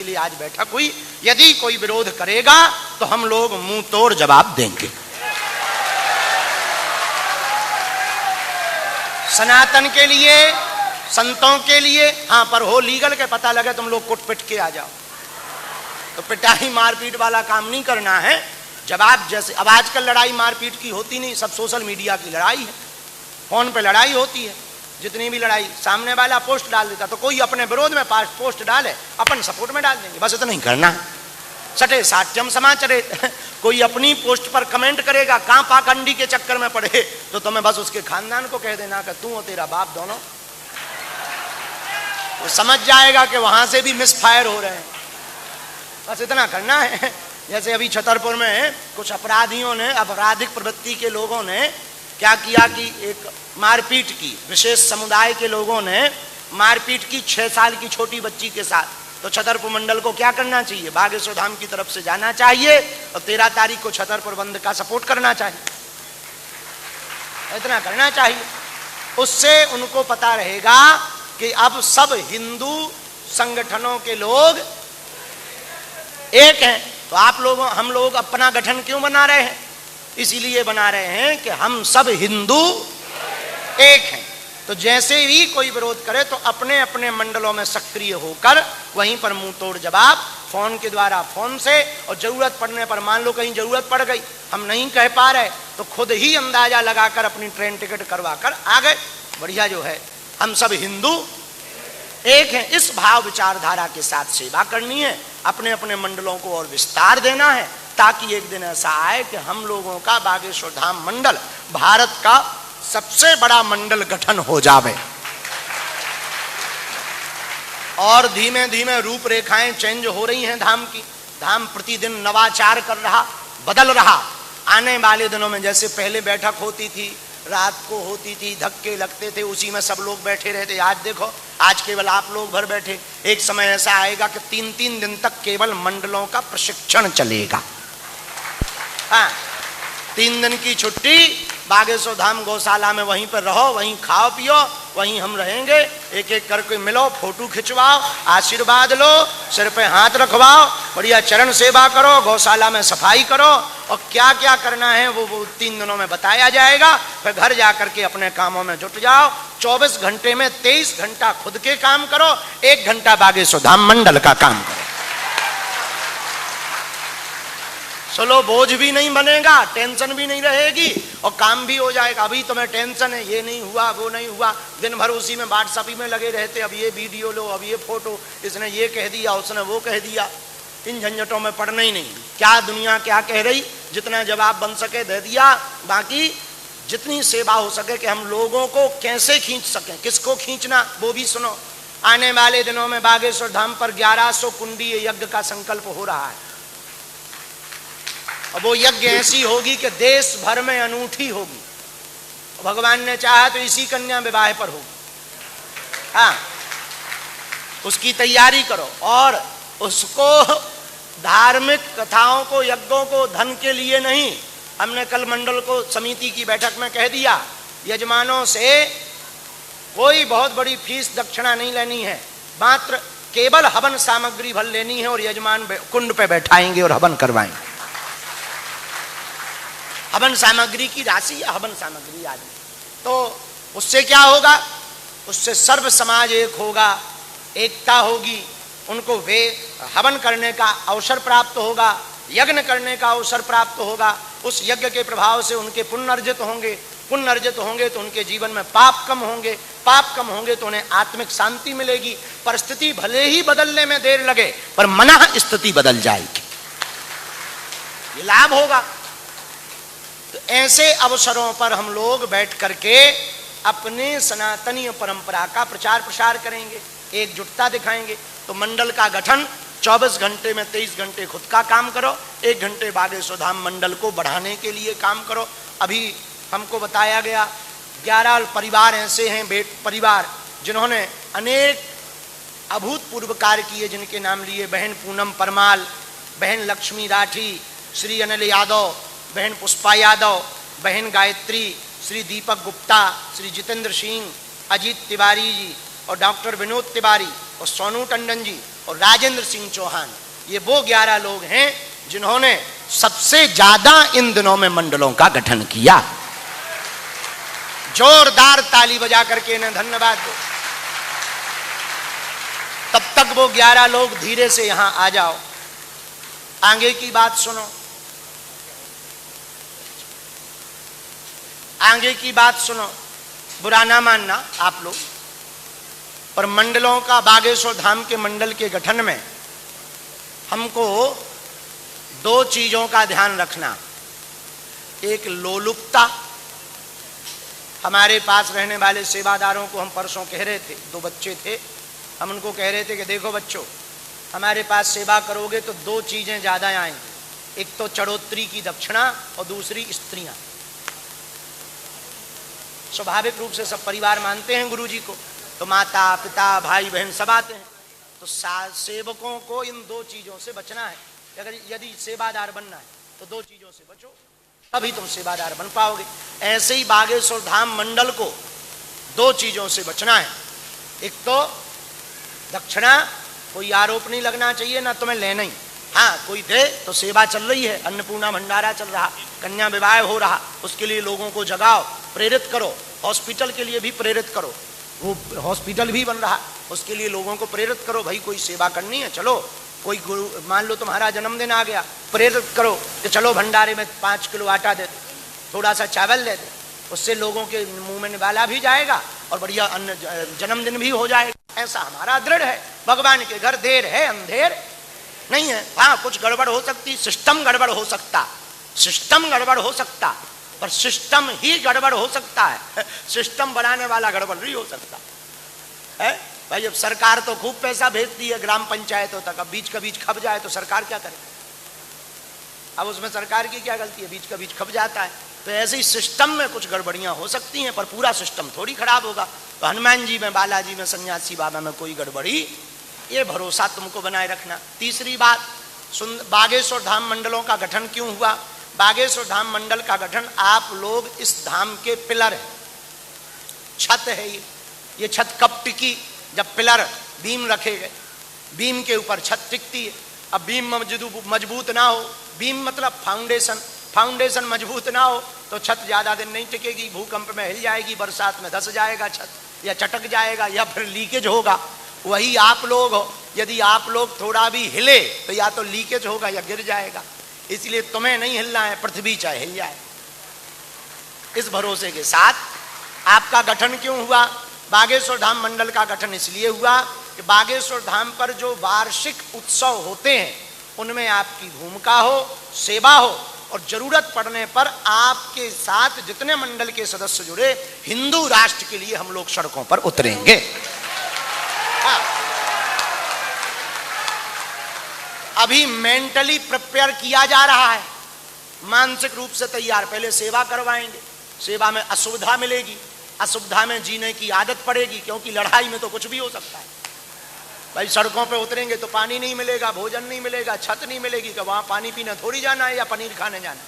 लिए आज बैठक हुई। यदि कोई विरोध करेगा तो हम लोग मुंह तोड़ जवाब देंगे। सनातन के लिए, संतों के लिए, हाँ, पर हो लीगल के पता लगे तुम लोग कुट पिट के आ जाओ तो पिटाई मारपीट वाला काम नहीं करना है। जवाब जैसे अब आजकल लड़ाई मारपीट की होती नहीं, सब सोशल मीडिया की लड़ाई है, फोन पे लड़ाई होती है। जितनी भी लड़ाई, सामने वाला पोस्ट डाल देता तो कोई अपने विरोध में पोस्ट डाले, अपन सपोर्ट में डाल देंगे, बस इतना ही करना। सटे साठ्यम समाचरे, कोई अपनी पोस्ट पर कमेंट करेगा, कहां पाखंडी के चक्कर में पड़े तो तुम्हें बस उसके खानदान को कह देना कि तू और तेरा बाप दोनों, वो समझ जाएगा कि वहां से भी मिसफायर हो रहे हैं, बस इतना करना है। जैसे अभी छतरपुर में कुछ अपराधियों ने, आपराधिक प्रवृत्ति के लोगों ने क्या किया कि एक मारपीट की, विशेष समुदाय के लोगों ने मारपीट की 6 साल की छोटी बच्ची के साथ। तो छतरपुर मंडल को क्या करना चाहिए? बागेश्वर धाम की तरफ से जाना चाहिए और 13 तारीख को छतरपुर बंद का सपोर्ट करना चाहिए, इतना करना चाहिए। उससे उनको पता रहेगा कि अब सब हिंदू संगठनों के लोग एक हैं। तो आप लोगों, हम लोग अपना गठन क्यों बना रहे हैं? इसीलिए बना रहे हैं कि हम सब हिंदू एक हैं। तो जैसे भी कोई विरोध करे तो अपने अपने मंडलों में सक्रिय होकर वहीं पर मुंह तोड़ जवाब, फोन के द्वारा, फोन से, और जरूरत पड़ने पर, मान लो कहीं जरूरत पड़ गई, हम नहीं कह पा रहे तो खुद ही अंदाजा लगाकर अपनी ट्रेन टिकट करवा कर आ गए। बढ़िया जो है, हम सब हिंदू एक हैं। इस भाव विचारधारा के साथ सेवा करनी है, अपने अपने मंडलों को और विस्तार देना है, ताकि एक दिन ऐसा आए कि हम लोगों का बागेश्वर धाम मंडल भारत का सबसे बड़ा मंडल गठन हो जावे और धीमे धीमे रूपरेखाएं चेंज हो रही हैं धाम की। धाम प्रतिदिन नवाचार कर रहा, बदल रहा। आने वाले दिनों में जैसे पहले बैठक होती थी, रात को होती थी, धक्के लगते थे, उसी में सब लोग बैठे रहते। आज देखो, आज केवल आप लोग भर बैठे। एक समय ऐसा आएगा कि 3-3 दिन तक केवल मंडलों का प्रशिक्षण चलेगा। हाँ, 3 दिन की छुट्टी, बागेश्वर धाम गौशाला में वहीं पर रहो, वहीं खाओ पियो, वहीं हम रहेंगे। एक एक करके मिलो, फोटो खिंचवाओ, आशीर्वाद लो, सिर पे हाथ रखवाओ, बढ़िया चरण सेवा करो, गौशाला में सफाई करो, और क्या क्या करना है वो 3 दिनों में बताया जाएगा। फिर घर जाकर के अपने कामों में जुट जाओ। 24 घंटे में 23 घंटा खुद के काम करो, 1 घंटा बागेश्वर धाम मंडल का काम करो। चलो, बोझ भी नहीं बनेगा, टेंशन भी नहीं रहेगी और काम भी हो जाएगा। अभी तुम्हें टेंशन है, ये नहीं हुआ, वो नहीं हुआ, दिन भर उसी में व्हाट्सएप में लगे रहते, अब ये वीडियो लो, अब ये फोटो, इसने ये कह दिया, उसने वो कह दिया। इन झंझटों में पड़ना ही नहीं। क्या दुनिया क्या कह रही, जितना जवाब बन सके दे दिया, बाकी जितनी सेवा हो सके कि हम लोगों को कैसे खींच सकें, किसको खींचना वो भी सुनो। आने वाले दिनों में बागेश्वर धाम पर 1100 कुंडीय यज्ञ का संकल्प हो रहा है। और वो यज्ञ ऐसी होगी कि देश भर में अनूठी होगी। भगवान ने चाहा तो इसी कन्या विवाह पर होगी। हाँ, उसकी तैयारी करो और उसको धार्मिक कथाओं को, यज्ञों को धन के लिए नहीं। हमने कल मंडल को समिति की बैठक में कह दिया, यजमानों से कोई बहुत बड़ी फीस दक्षिणा नहीं लेनी है, मात्र केवल हवन सामग्री भर लेनी है और यजमान कुंड पे बैठाएंगे और हवन करवाएंगे। हवन सामग्री की राशि या हवन सामग्री आदि। तो उससे क्या होगा? उससे सर्व समाज एक होगा, एकता होगी, उनको वे हवन करने का अवसर प्राप्त होगा, यज्ञ करने का अवसर प्राप्त होगा। उस यज्ञ के प्रभाव से उनके पुण्य अर्जित होंगे, पुण्य अर्जित होंगे तो उनके जीवन में पाप कम होंगे, पाप कम होंगे तो उन्हें आत्मिक शांति मिलेगी। परिस्थिति भले ही बदलने में देर लगे पर मनः स्थिति बदल जाएगी, ये लाभ होगा। तो ऐसे अवसरों पर हम लोग बैठ करके अपने सनातनीय परंपरा का प्रचार प्रसार करेंगे, एकजुटता दिखाएंगे। तो मंडल का गठन, 24 घंटे में 23 घंटे खुद का काम करो, 1 घंटे बागेश्वर धाम मंडल को बढ़ाने के लिए काम करो। अभी हमको बताया गया 11 परिवार ऐसे हैं, परिवार जिन्होंने अनेक अभूतपूर्व कार्य किए, जिनके नाम लिए बहन पूनम परमाल, बहन लक्ष्मी राठी, श्री अनिल यादव, बहन पुष्पा यादव, बहन गायत्री, श्री दीपक गुप्ता, श्री जितेंद्र सिंह, अजीत तिवारी जी और डॉक्टर विनोद तिवारी और सोनू टंडन जी और राजेंद्र सिंह चौहान, ये वो 11 लोग हैं जिन्होंने सबसे ज्यादा इन दिनों में मंडलों का गठन किया। जोरदार ताली बजा करके इन्हें धन्यवाद दो। तब तक वो 11 लोग धीरे से यहां आ जाओ, आगे की बात सुनो, आगे की बात सुनो, बुरा ना मानना आप लोग। पर मंडलों का, बागेश्वर धाम के मंडल के गठन में हमको 2 चीजों का ध्यान रखना। एक लोलुपता, हमारे पास रहने वाले सेवादारों को हम परसों कह रहे थे, 2 बच्चे थे, हम उनको कह रहे थे कि देखो बच्चों, हमारे पास सेवा करोगे तो 2 चीजें ज्यादा आएंगी, एक तो चढ़ोतरी की दक्षिणा और दूसरी स्त्रियां। स्वाभाविक रूप से सब परिवार मानते हैं गुरु जी को, तो माता पिता भाई बहन सब आते हैं। तो सेवकों को इन 2 चीजों से बचना है। अगर यदि सेवादार बनना है तो 2 चीजों से बचो, तभी तुम सेवादार बन पाओगे। ऐसे ही बागेश्वर धाम मंडल को 2 चीजों से बचना है। एक तो दक्षिणा, कोई आरोप नहीं लगना चाहिए, ना तुम्हें लेना ही। हाँ, कोई दे तो सेवा चल रही है, अन्नपूर्णा भंडारा चल रहा, कन्या विवाह हो रहा, उसके लिए लोगों को जगाओ, प्रेरित करो। हॉस्पिटल के लिए भी प्रेरित करो, वो हॉस्पिटल भी बन रहा, उसके लिए लोगों को प्रेरित करो। भाई कोई सेवा करनी है, चलो। कोई गुरु, मान लो तुम्हारा जन्मदिन आ गया, प्रेरित करो कि चलो भंडारे में 5 किलो आटा दे दे, थोड़ा सा चावल दे दे, उससे लोगों के मुंह में निवाला भी जाएगा और बढ़िया अन्न जन्मदिन भी हो जाएगा। ऐसा हमारा दृढ़ है। भगवान के घर देर है अंधेर नहीं है। हाँ, कुछ गड़बड़ हो सकती, सिस्टम गड़बड़ हो सकता, सिस्टम गड़बड़ हो सकता, पर सिस्टम ही गड़बड़ हो सकता है, सिस्टम बनाने वाला गड़बड़ नहीं हो सकता है। भाई अब सरकार तो खूब पैसा भेजती है ग्राम पंचायतों तक, अब बीच का बीच खप जाए तो सरकार क्या करे? अब उसमें सरकार की क्या गलती है? बीच का बीच खप जाता है। तो ऐसे ही सिस्टम में कुछ गड़बड़ियां हो सकती हैं, पर पूरा सिस्टम थोड़ी खराब होगा। तो हनुमान जी में, बालाजी में, सन्यासी बाबा में कोई गड़बड़ी, ये भरोसा तुमको बनाए रखना। तीसरी बात, बागेश्वर धाम मंडलों का गठन क्यों हुआ? बागेश्वर धाम मंडल का गठन, आप लोग इस धाम के पिलर है, छत है ये छत कब टिकी? जब पिलर बीम रखे गए, बीम के ऊपर छत टिकती है। अब बीम मजबूत ना हो, बीम मतलब फाउंडेशन, फाउंडेशन मजबूत ना हो तो छत ज्यादा दिन नहीं टिकेगी, भूकंप में हिल जाएगी, बरसात में धस जाएगा छत, या चटक जाएगा, या फिर लीकेज होगा। वही आप लोग हो, यदि आप लोग थोड़ा भी हिले तो या तो लीकेज होगा या गिर जाएगा। इसलिए तुम्हें नहीं हिलना है, पृथ्वी चाहे हिल जाए। इस भरोसे के साथ आपका गठन क्यों हुआ? बागेश्वर धाम मंडल का गठन इसलिए हुआ कि बागेश्वर धाम पर जो वार्षिक उत्सव होते हैं उनमें आपकी भूमिका हो, सेवा हो, और जरूरत पड़ने पर आपके साथ जितने मंडल के सदस्य जुड़े, हिंदू राष्ट्र के लिए हम लोग सड़कों पर उतरेंगे। अभी मेंटली प्रिपेयर किया जा रहा है, मानसिक रूप से तैयार। पहले सेवा करवाएंगे, सेवा में असुविधा मिलेगी, असुविधा में जीने की आदत पड़ेगी, क्योंकि लड़ाई में तो कुछ भी हो सकता है। भाई सड़कों पे उतरेंगे तो पानी नहीं मिलेगा, भोजन नहीं मिलेगा, छत नहीं मिलेगी, कि वहां पानी पीने थोड़ी जाना है या पनीर खाने जाना है।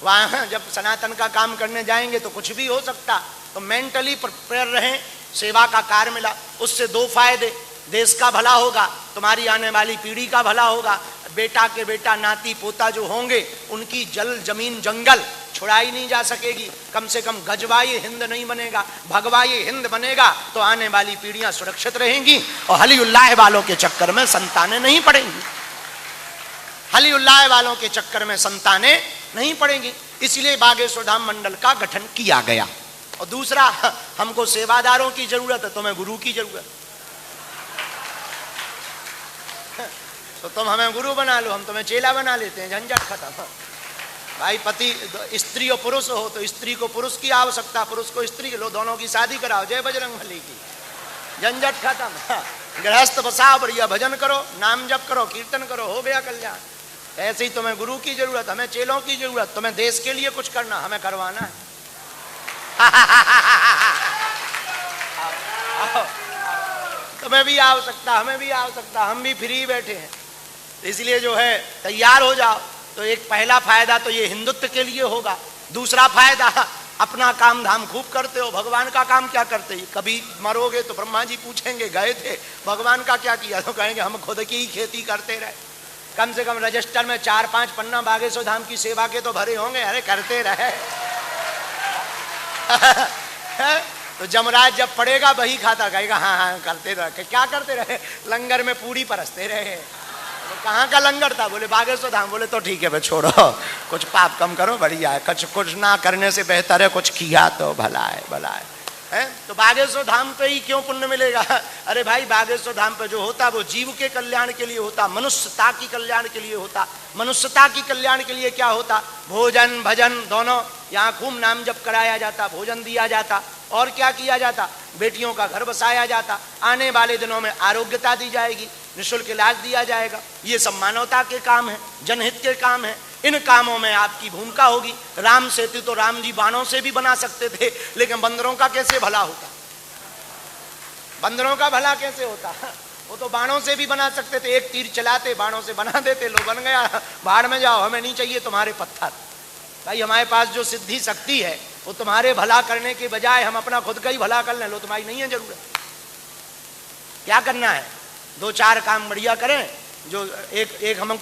वहां जब सनातन का काम करने जाएंगे तो कुछ भी हो सकता। तो मेंटली प्रिपेयर रहें। सेवा का कार्य मिला, उससे 2 फायदे, देश का भला होगा, तुम्हारी आने वाली पीढ़ी का भला होगा। बेटा के बेटा, नाती पोता जो होंगे, उनकी जल जमीन जंगल छुड़ाई नहीं जा सकेगी। कम से कम गजवाई हिंद नहीं बनेगा, भगवाई हिंद बनेगा तो आने वाली पीढ़ियां सुरक्षित रहेंगी और हली उल्लाह वालों के चक्कर में संतानें नहीं पड़ेंगी, हली उल्लाह वालों के चक्कर में संतानें नहीं पड़ेंगी। इसलिए बागेश्वर धाम मंडल का गठन किया गया। और दूसरा, हमको सेवादारों की जरूरत है, तुम्हें गुरु की जरूरत। तो तुम हमें गुरु बना लो, हम तुम्हें चेला बना लेते हैं, झंझट खत्म। भाई पति, स्त्री और पुरुष हो तो स्त्री को पुरुष की आवश्यकता, पुरुष को स्त्री लो, दोनों की शादी कराओ, जय बजरंगबली की, झंझट खत्म। गृहस्थ बसाओ, बढ़िया भजन करो, नाम जप करो, कीर्तन करो, हो गया कल्याण। ऐसे ही तुम्हें गुरु की जरूरत, हमें चेलों की जरूरत। तुम्हें देश के लिए कुछ करना, हमें करवाना है। तुम्हें भी आवश्यकता, हमें भी आवश्यकता, हम भी फ्री बैठे हैं। इसलिए जो है तैयार हो जाओ। तो एक पहला फायदा तो ये हिंदुत्व के लिए होगा। दूसरा फायदा, अपना काम धाम खूब करते हो, भगवान का काम क्या करते हो? कभी मरोगे तो ब्रह्मा जी पूछेंगे, गए थे भगवान का क्या किया? तो कहेंगे हम खुद की ही खेती करते रहे, कम से कम रजिस्टर में 4-5 पन्ना बागेश्वर धाम की सेवा के तो भरे होंगे। अरे करते रहे। तो जमराज जब पड़ेगा वही खाता, कहेगा हाँ हाँ करते रहे। क्या करते रहे? लंगर में पूरी परसते रहे। तो कहाँ का लंगर था? बोले बागेश्वर धाम। बोले तो ठीक है भाई छोड़ो, कुछ पाप कम करो, बढ़िया है। कुछ ना करने से बेहतर है कुछ किया तो भला है, भला है। तो बागेश्वर धाम पे ही क्यों पुण्य मिलेगा? अरे भाई बागेश्वर धाम पे जो होता वो जीव के कल्याण के लिए होता, मनुष्यता की कल्याण के लिए होता। मनुष्यता की कल्याण के लिए क्या होता? भोजन भजन दोनों। यहाँ खूब नाम जप कराया जाता, भोजन दिया जाता, और क्या किया जाता? बेटियों का घर बसाया जाता। आने वाले दिनों में आरोग्यता दी जाएगी, निःशुल्क इलाज दिया जाएगा। ये सब मानवता के काम है, जनहित के काम है। इन कामों में आपकी भूमिका होगी। राम सेतु तो राम जी बाणों से भी बना सकते थे, लेकिन बंदरों का कैसे भला होता? बंदरों का भला कैसे होता? वो तो बाणों से भी बना सकते थे, एक तीर चलाते बाणों से बना देते, लो बन गया, बाढ़ में जाओ, हमें नहीं चाहिए तुम्हारे पत्थर। भाई हमारे पास जो सिद्धि शक्ति है वो तुम्हारे भला करने के बजाय हम अपना खुद का ही भला कर लें, लो तुम्हारी नहीं है जरूरत। क्या करना है? 2-4 काम बढ़िया करें। जो एक हम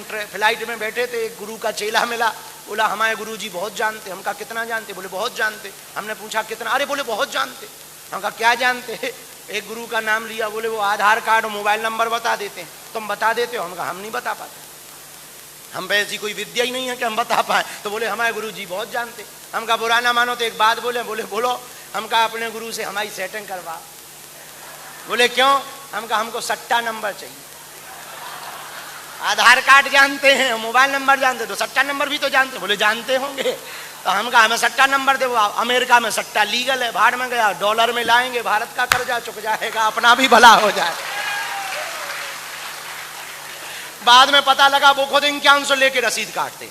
फ्लाइट में बैठे थे, एक गुरु का चेला मिला, बोला हमारे गुरु जी बहुत जानते। हम कहा कितना जानते? बोले बहुत जानते। हमने पूछा कितना? अरे बोले बहुत जानते। हम कहा क्या जानते? एक गुरु का नाम लिया, बोले वो आधार कार्ड और मोबाइल नंबर बता देते हैं, तुम बता देते हो? हम कहा हम नहीं बता पाते, हम पे ऐसी कोई विद्या ही नहीं है कि हम बता पाए। तो बोले हमारे गुरु जी बहुत जानते। हम कहा बुरा ना मानो तो एक बात बोले। बोले बोलो। हम कहा अपने गुरु से हमारी सेटिंग करवा। बोले क्यों? हम कहा हमको सट्टा नंबर चाहिए। आधार कार्ड जानते हैं, मोबाइल नंबर जानते, तो सट्टा नंबर भी तो जानते। बोले जानते होंगे। तो हम कहा हमें सट्टा नंबर दे। अमेरिका में सट्टा लीगल है, भाड़ में गया, डॉलर में लाएंगे, भारत का कर्जा चुक जाएगा, अपना भी भला हो जाए। बाद में पता लगा वो खुद 5100 लेके रसीद काटते।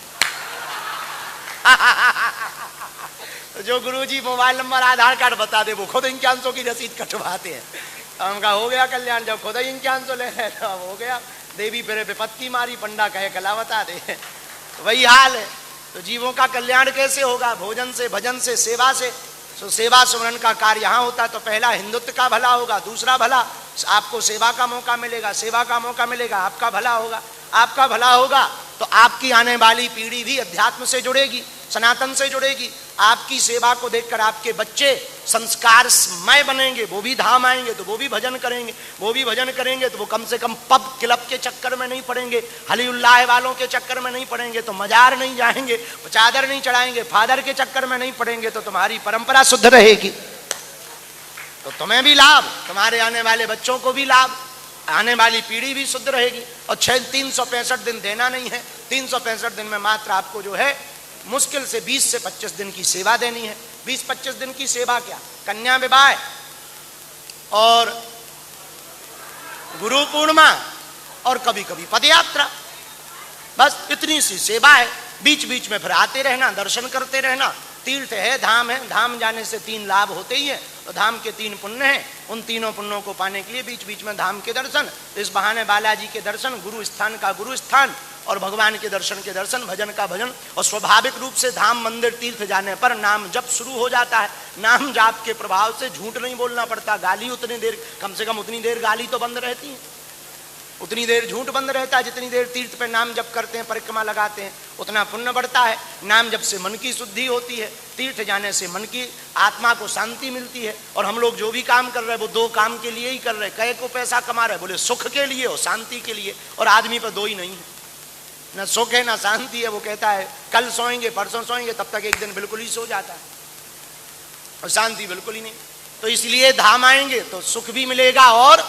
तो जो गुरुजी मोबाइल नंबर आधार कार्ड बता दे वो खुद 5100 की रसीद कटवाते हैं। हमका हो गया कल्याण, जब खुद 5100 ले रहे तो हो गया। देवी फिर विपत्ति मारी, पंडा कहे कला बता दे। वही हाल है। तो जीवों का कल्याण कैसे होगा? भोजन से, भजन से, सेवा से। तो सेवा सुमरन का कार्य यहाँ होता तो पहला हिंदुत्व का भला होगा, दूसरा भला आपको सेवा का मौका मिलेगा, सेवा का मौका मिलेगा, आपका भला होगा। आपका भला होगा तो आपकी आने वाली पीढ़ी भी अध्यात्म से जुड़ेगी, सनातन से जुड़ेगी। आपकी सेवा को देखकर आपके बच्चे संस्कारमय बनेंगे, वो भी धाम आएंगे तो वो भी भजन करेंगे, वो भी भजन करेंगे तो वो कम से कम पब क्लब के चक्कर में नहीं पड़ेंगे, हली उल्लाह वालों के चक्कर में नहीं पड़ेंगे, तो मजार नहीं जाएंगे, चादर नहीं चढ़ाएंगे, फादर के चक्कर में नहीं पड़ेंगे, तो तुम्हारी परंपरा शुद्ध रहेगी। तो तुम्हें भी लाभ, तुम्हारे आने वाले बच्चों को भी लाभ, आने वाली पीढ़ी भी शुद्ध रहेगी। और 365 दिन देना नहीं है, 365 दिन में मात्र आपको जो है मुश्किल से 20 से 25 दिन की सेवा देनी है। 20-25 दिन की सेवा क्या? कन्या विवाह और गुरु पूर्णिमा और कभी कभी पदयात्रा, बस इतनी सी सेवा है। बीच बीच में फिर आते रहना, दर्शन करते रहना। तीर्थ है, धाम है, धाम जाने से 3 लाभ होते ही हैं। तो धाम के 3 पुण्य हैं, उन तीनों पुण्यों को पाने के लिए बीच बीच में धाम के दर्शन। तो इस बहाने बालाजी के दर्शन, गुरु स्थान का गुरु स्थान, और भगवान के दर्शन के दर्शन, भजन का भजन। और स्वाभाविक रूप से धाम मंदिर तीर्थ जाने पर नाम जप शुरू हो जाता है। नाम जाप के प्रभाव से झूठ नहीं बोलना पड़ता। गाली उतनी देर, कम से कम उतनी देर गाली तो बंद रहती है, उतनी देर झूठ बंद रहता है। जितनी देर तीर्थ पे नाम जप करते हैं, परिक्रमा लगाते हैं, उतना पुण्य बढ़ता है। नाम जप से मन की शुद्धि होती है, तीर्थ जाने से मन की आत्मा को शांति मिलती है। और हम लोग जो भी काम कर रहे हैं वो 2 काम के लिए ही कर रहे हैं। कहे को पैसा कमा रहे, बोले सुख के लिए और शांति के लिए, और आदमी पर 2 ही नहीं है, ना सुख है ना शांति है। वो कहता है कल सोएंगे, परसों सोएंगे, तब तक एक दिन बिल्कुल ही सो जाता है और शांति बिल्कुल ही नहीं। तो इसलिए धाम आएंगे तो सुख भी मिलेगा और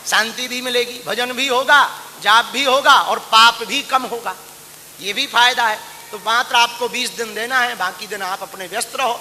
शांति भी मिलेगी, भजन भी होगा, जाप भी होगा और पाप भी कम होगा। ये भी फायदा है। तो मात्र आपको 20 दिन देना है, बाकी दिन आप अपने व्यस्त रहो।